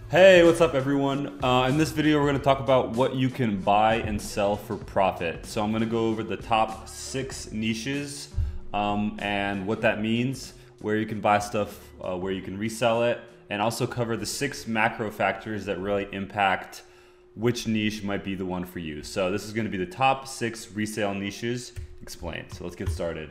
Hey, what's up everyone? In this video we're going to talk about what you can buy and sell for profit. So I'm going to go over the top 6 niches and what that means, where you can buy stuff, where you can resell it, and also cover the 6 macro factors that really impact which niche might be the one for you. So this is going to be the top 6 resale niches explained. So let's get started.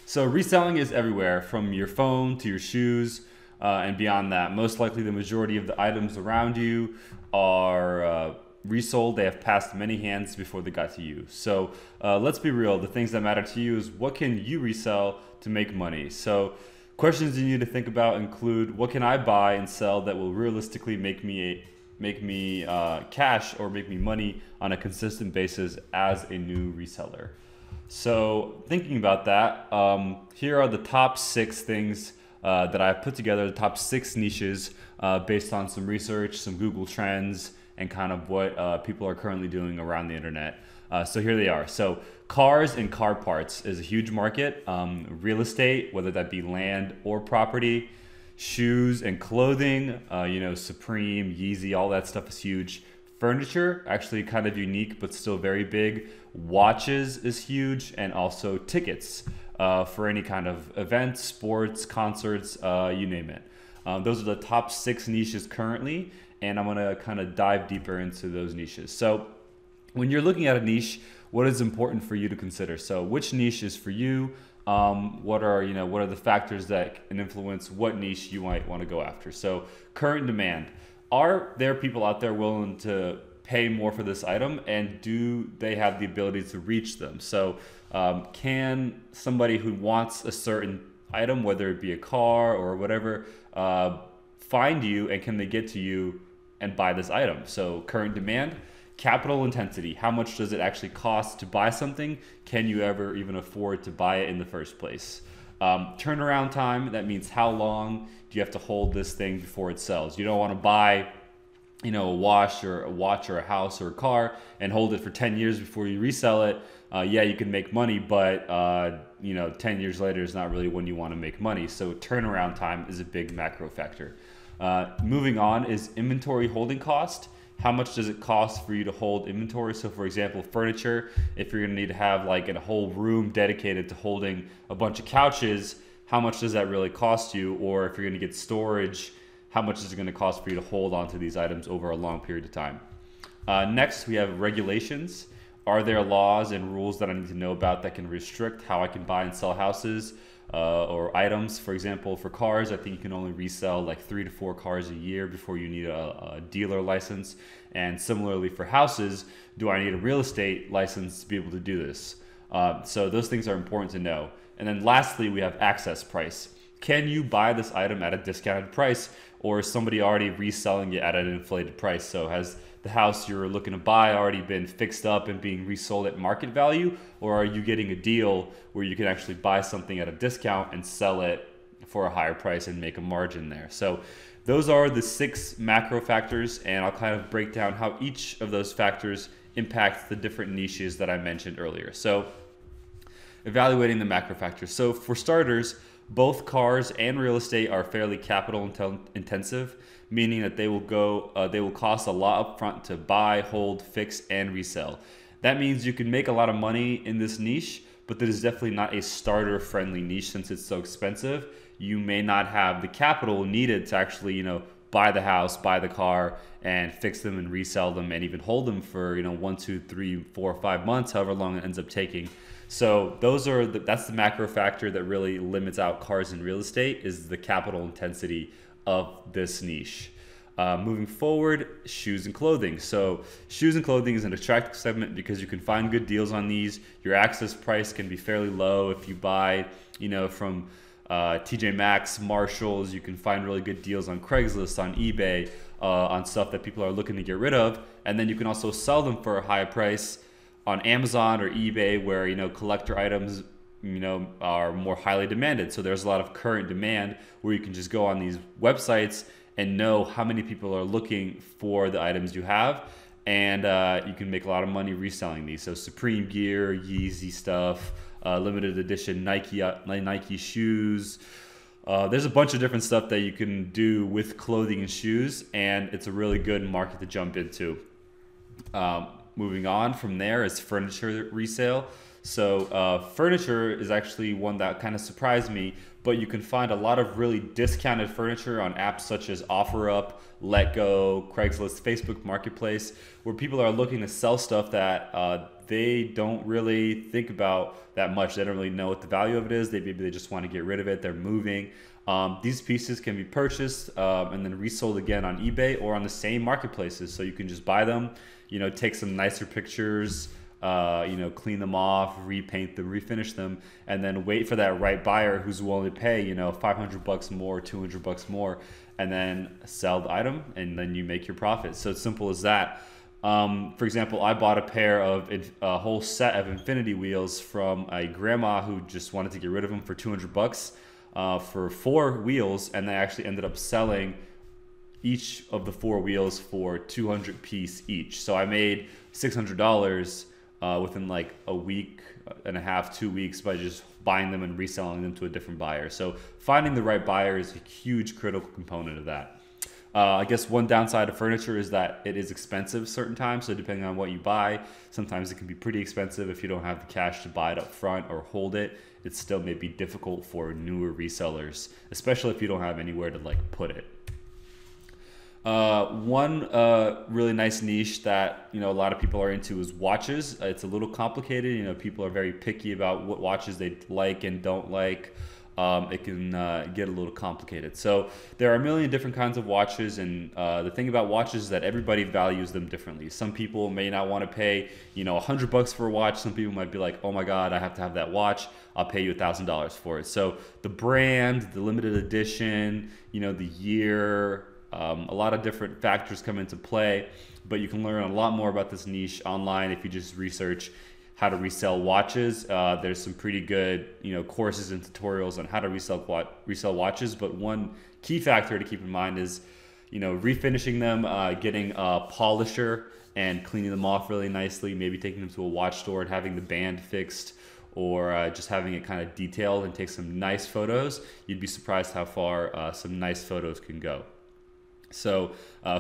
So reselling is everywhere, from your phone to your shoes, and beyond that. Most likely the majority of the items around you are resold. They have passed many hands before they got to you. So let's be real. The things that matter to you is what can you resell to make money. So questions you need to think about include, what can I buy and sell that will realistically make me cash or make me money on a consistent basis as a new reseller. So thinking about that, here are the top 6 things that I've put together, the top 6 niches based on some research, some Google Trends, and kind of what people are currently doing around the internet. So here they are. So cars and car parts is a huge market. Real estate, whether that be land or property. Shoes and clothing, Supreme, Yeezy, all that stuff is huge. Furniture, actually kind of unique, but still very big. Watches is huge, and also tickets for any kind of events, sports, concerts, you name it. Those are the top 6 niches currently, and I'm gonna kind of dive deeper into those niches. So when you're looking at a niche, what is important for you to consider? So which niche is for you? What are the factors that can influence what niche you might want to go after? So current demand. Are there people out there willing to pay more for this item, and do they have the ability to reach them? So can somebody who wants a certain item, whether it be a car or whatever, find you, and can they get to you and buy this item? So current demand. Capital intensity. How much does it actually cost to buy something? Can you ever even afford to buy it in the first place? Turnaround time. That means how long do you have to hold this thing before it sells? You don't want to buy a watch or a house or a car and hold it for 10 years before you resell it. Yeah, you can make money, but 10 years later is not really when you want to make money. So turnaround time is a big macro factor. Moving on is inventory holding cost. How much does it cost for you to hold inventory? So for example, furniture, if you're gonna need to have like a whole room dedicated to holding a bunch of couches, how much does that really cost you? Or if you're gonna get storage, how much is it gonna cost for you to hold onto these items over a long period of time? Next, we have regulations. Are there laws and rules that I need to know about that can restrict how I can buy and sell houses or items? For example, for cars, I think you can only resell like 3 to 4 cars a year before you need a dealer license. And similarly for houses, do I need a real estate license to be able to do this? So those things are important to know. And then lastly, we have access price. Can you buy this item at a discounted price, or is somebody already reselling it at an inflated price? So has the house you're looking to buy already been fixed up and being resold at market value, or are you getting a deal where you can actually buy something at a discount and sell it for a higher price and make a margin there? So those are the 6 macro factors, and I'll kind of break down how each of those factors impacts the different niches that I mentioned earlier. So evaluating the macro factors. So for starters, both cars and real estate are fairly capital intensive, meaning that they will cost a lot upfront to buy, hold, fix, and resell. That means you can make a lot of money in this niche, but that is definitely not a starter friendly niche since it's so expensive. You may not have the capital needed to actually, buy the house, buy the car, and fix them and resell them and even hold them for, 1, 2, 3, 4, 5 months, however long it ends up taking. So that's the macro factor that really limits out cars and real estate, is the capital intensity of this niche. Moving forward, shoes and clothing. So shoes and clothing is an attractive segment because you can find good deals on these. Your access price can be fairly low. If you buy, from TJ Maxx, Marshalls, you can find really good deals on Craigslist, on eBay, on stuff that people are looking to get rid of. And then you can also sell them for a high price on Amazon or eBay, where collector items are more highly demanded. So there's a lot of current demand where you can just go on these websites and know how many people are looking for the items you have, and you can make a lot of money reselling these. So Supreme gear, Yeezy stuff, limited edition Nike shoes, There's a bunch of different stuff that you can do with clothing and shoes, and it's a really good market to jump into. Moving on from there is furniture resale. So furniture is actually one that kind of surprised me, but you can find a lot of really discounted furniture on apps such as OfferUp, LetGo, Craigslist, Facebook Marketplace, where people are looking to sell stuff that they don't really think about that much. They don't really know what the value of it is. Maybe they just want to get rid of it. They're moving. These pieces can be purchased and then resold again on eBay or on the same marketplaces. So you can just buy them, take some nicer pictures, clean them off, repaint them, refinish them, and then wait for that right buyer who's willing to pay, $500 more, $200 more, and then sell the item, and then you make your profit. So it's simple as that. For example, I bought a whole set of infinity wheels from a grandma who just wanted to get rid of them for $200 for 4 wheels, and they actually ended up selling each of the 4 wheels for 200 piece each. So I made $600 within like a week and a half, 2 weeks, by just buying them and reselling them to a different buyer. So finding the right buyer is a huge critical component of that. I guess one downside of furniture is that it is expensive certain times. So depending on what you buy, sometimes it can be pretty expensive if you don't have the cash to buy it up front or hold it. It still may be difficult for newer resellers, especially if you don't have anywhere to like put it. One really nice niche that a lot of people are into is watches. It's a little complicated. People are very picky about what watches they like and don't like. It can get a little complicated. So there are a million different kinds of watches, and the thing about watches is that everybody values them differently. Some people may not want to pay $100 for a watch. Some people might be like, oh my god, I have to have that watch, I'll pay you $1,000 for it. So the brand, the limited edition, the year, a lot of different factors come into play, but you can learn a lot more about this niche online if you just research how to resell watches. There's some pretty good courses and tutorials on how to resell watches, but one key factor to keep in mind is refinishing them, getting a polisher and cleaning them off really nicely, maybe taking them to a watch store and having the band fixed, or just having it kind of detailed, and take some nice photos. You'd be surprised how far some nice photos can go. So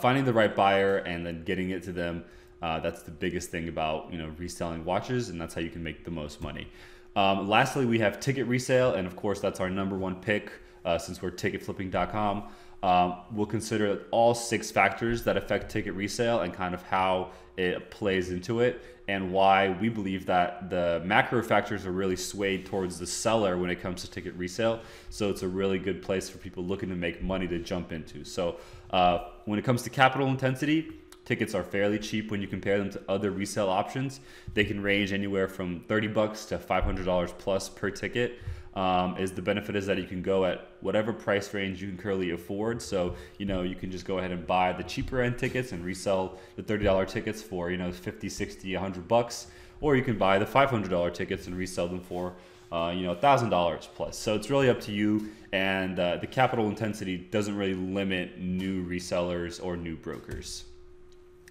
finding the right buyer and then getting it to them, that's the biggest thing about reselling watches, and that's how you can make the most money. Lastly, we have ticket resale, and of course that's our #1 pick since we're ticketflipping.com. We'll consider all 6 factors that affect ticket resale and kind of how it plays into it, and why we believe that the macro factors are really swayed towards the seller when it comes to ticket resale. So it's a really good place for people looking to make money to jump into. So when it comes to capital intensity, tickets are fairly cheap when you compare them to other resale options. They can range anywhere from $30 to $500 plus per ticket. The benefit is that you can go at whatever price range you can currently afford. So, you can just go ahead and buy the cheaper end tickets and resell the $30 tickets for, 50, 60, $100, or you can buy the $500 tickets and resell them for, $1,000 plus. So it's really up to you. And the capital intensity doesn't really limit new resellers or new brokers.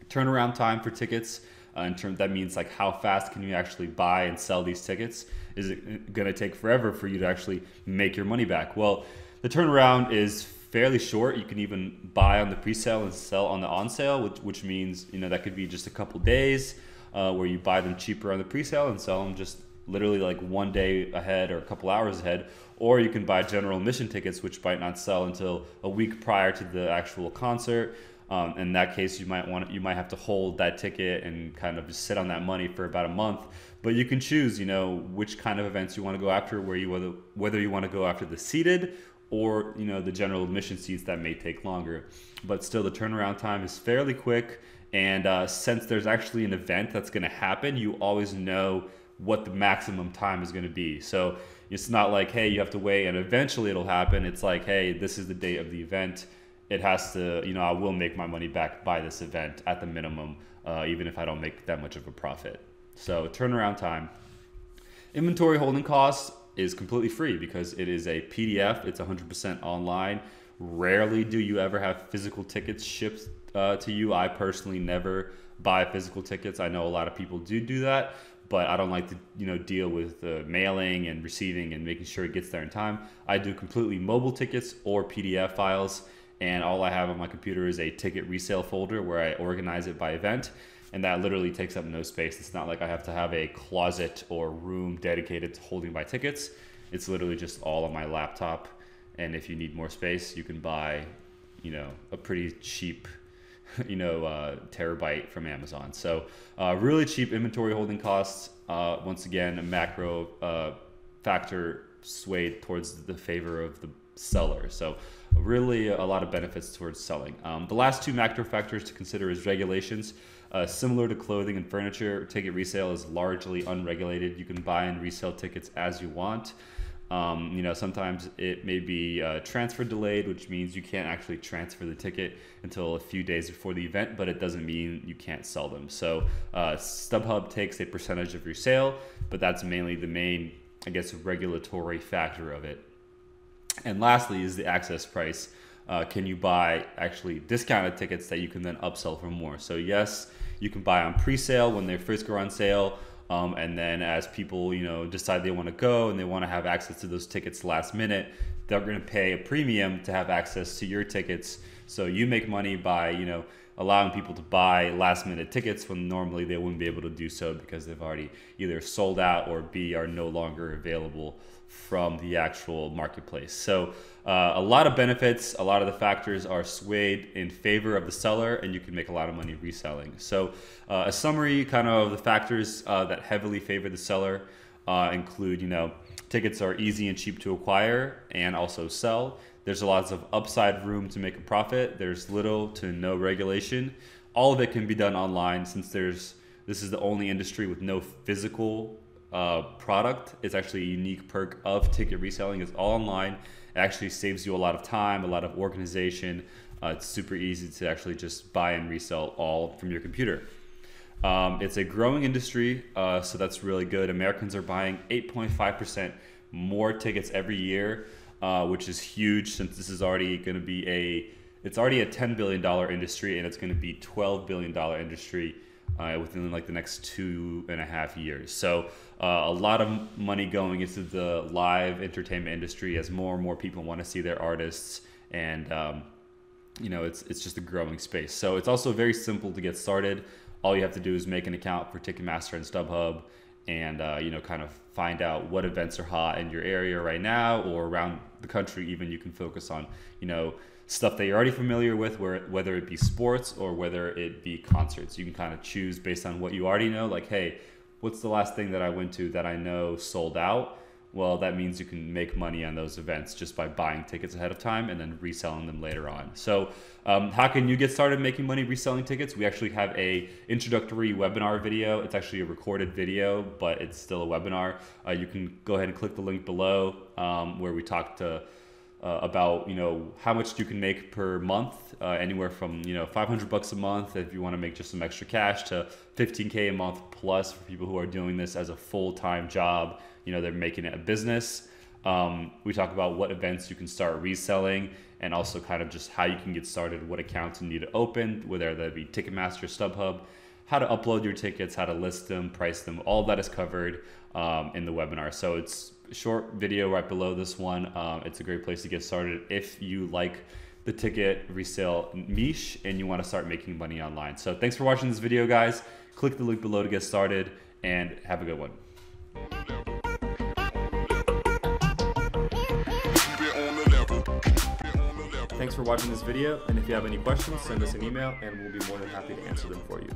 Turnaround time for tickets, that means like how fast can you actually buy and sell these tickets? Is it going to take forever for you to actually make your money back? Well, the turnaround is fairly short. You can even buy on the pre-sale and sell on the on-sale, which means that could be just a couple days where you buy them cheaper on the pre-sale and sell them just literally like one day ahead or a couple hours ahead. Or you can buy general admission tickets, which might not sell until a week prior to the actual concert. In that case, you might have to hold that ticket and kind of just sit on that money for about a month. But you can choose, which kind of events you want to go after, whether you want to go after the seated or the general admission seats that may take longer. But still, the turnaround time is fairly quick. And since there's actually an event that's going to happen, you always know what the maximum time is going to be. So it's not like, hey, you have to wait and eventually it'll happen. It's like, hey, this is the date of the event. It has to, I will make my money back by this event at the minimum, even if I don't make that much of a profit. So turnaround time. Inventory holding costs is completely free because it is a PDF. It's 100% online. Rarely do you ever have physical tickets shipped to you. I personally never buy physical tickets. I know a lot of people do that, but I don't like to, deal with the mailing and receiving and making sure it gets there in time. I do completely mobile tickets or PDF files, and all I have on my computer is a ticket resale folder where I organize it by event, and that literally takes up no space. It's not like I have to have a closet or room dedicated to holding my tickets. It's literally just all on my laptop, and if you need more space, you can buy, a pretty cheap terabyte from Amazon. So really cheap inventory holding costs. Once again, a macro factor swayed towards the favor of the seller. So really a lot of benefits towards selling. The last two macro factors to consider is regulations. Similar to clothing and furniture, ticket resale is largely unregulated. You can buy and resell tickets as you want. Sometimes it may be transfer delayed, which means you can't actually transfer the ticket until a few days before the event, but it doesn't mean you can't sell them. So StubHub takes a percentage of your sale, but that's mainly the main, regulatory factor of it. And lastly is the access price. Can you buy actually discounted tickets that you can then upsell for more? So yes, you can buy on pre-sale when they first go on sale. And then as people, decide they want to go and they want to have access to those tickets last minute, they're going to pay a premium to have access to your tickets. So you make money by, allowing people to buy last minute tickets when normally they wouldn't be able to do so because they've already either sold out or B, are no longer available from the actual marketplace. So a lot of benefits, a lot of the factors are swayed in favor of the seller, and you can make a lot of money reselling. So a summary kind of the factors that heavily favor the seller include, tickets are easy and cheap to acquire and also sell. There's lots of upside room to make a profit. There's little to no regulation. All of it can be done online since this is the only industry with no physical product. It's actually a unique perk of ticket reselling. It's all online. It actually saves you a lot of time, a lot of organization. It's super easy to actually just buy and resell all from your computer. It's a growing industry, so that's really good. Americans are buying 8.5% more tickets every year, which is huge since this is already going to be it's already a $10 billion industry, and it's going to be $12 billion industry within like the next 2.5 years. So a lot of money going into the live entertainment industry as more and more people want to see their artists, and it's just a growing space. So it's also very simple to get started. All you have to do is make an account for Ticketmaster and StubHub, and kind of find out what events are hot in your area right now or around the country. Even you can focus on stuff that you're already familiar with, whether it be sports or whether it be concerts. You can kind of choose based on what you already know, like, hey, what's the last thing that I went to that I know sold out? Well, that means you can make money on those events just by buying tickets ahead of time and then reselling them later on. So how can you get started making money reselling tickets? We actually have a introductory webinar video. It's actually a recorded video, but it's still a webinar. You can go ahead and click the link below where we talk about how much you can make per month, anywhere from $500 a month if you want to make just some extra cash to $15K a month plus for people who are doing this as a full-time job. They're making it a business. We talk about what events you can start reselling, and also kind of just how you can get started, what accounts you need to open, whether that be Ticketmaster, StubHub, how to upload your tickets, how to list them, price them. All of that is covered in the webinar. So it's a short video right below this one. It's a great place to get started if you like the ticket resale niche and you want to start making money online. So thanks for watching this video, guys. Click the link below to get started, and have a good one. Thanks for watching this video, and if you have any questions, send us an email and we'll be more than happy to answer them for you.